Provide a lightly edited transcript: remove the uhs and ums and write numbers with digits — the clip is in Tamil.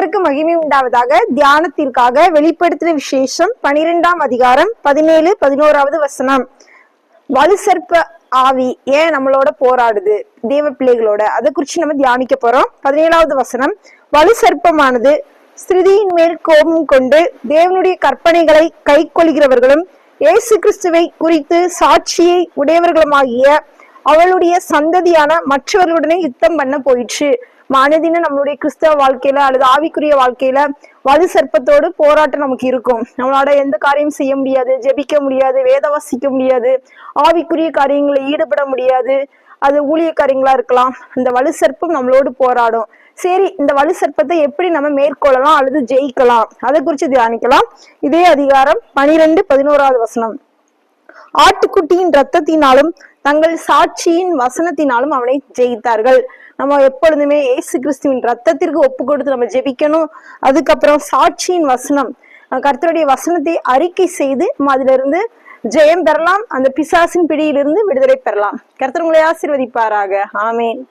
கர்த்தருக்கு மகிமை உண்டாவதாக. தியானத்திற்காக வெளிப்படுத்தின விசேஷம் 12ஆம் அதிகாரம் 17-11வது வசனம். வலு சர்ப்ப ஆவி ஏன் நம்மளோட போராடுது, தேவ பிள்ளைகளோட, அதை குறிச்சு நம்ம தியானிக்க போறோம். 17வது வசனம். வலு சர்ப்பமானது ஸ்திரீயின் மேல் கோபம் கொண்டு தேவனுடைய கற்பனைகளை கை கொள்கிறவர்களும் இயேசு கிறிஸ்துவை குறித்து சாட்சியை உடையவர்களுமாகிய அவளுடைய சந்ததியான மற்றவர்களுடனே யுத்தம் பண்ண போயிற்று. மனதின நம்மளுடைய கிறிஸ்தவ வாழ்க்கையில அல்லது ஆவிக்குரிய வாழ்க்கையில வலு சர்ப்பத்தோடு போராட்டம் நமக்கு இருக்கும். நம்மளோட எந்த காரியம் செய்ய முடியாது, ஜெபிக்க முடியாது, வேத வாசிக்க முடியாது, ஆவிக்குரிய காரியங்களை ஈடுபட முடியாது. அது ஊழிய காரியங்களா இருக்கலாம். இந்த வலு சர்ப்பம் நம்மளோடு போராடும். சரி, இந்த வலு சர்ப்பத்தை எப்படி நம்ம மேற்கொள்ளலாம் அல்லது ஜெயிக்கலாம், அதை குறித்து தியானிக்கலாம். இதே அதிகாரம் 12-11வது வசனம். ஆட்டுக்குட்டியின் இரத்தத்தினாலும் தங்கள் சாட்சியின் வசனத்தினாலும் அவனை ஜெயித்தார்கள். நம்ம எப்பொழுதுமே இயேசு கிறிஸ்துவின் ரத்தத்திற்கு ஒப்பு கொடுத்து நம்ம ஜெபிக்கணும். அதுக்கப்புறம் சாட்சியின் வசனம், கர்த்தருடைய வசனத்தை அறிக்கை செய்து நம்ம அதுல இருந்து ஜெயம் பெறலாம். அந்த பிசாசின் பிடியிலிருந்து விடுதலை பெறலாம். கர்த்தர் உங்களை ஆசீர்வதிப்பாராக. ஆமேன்.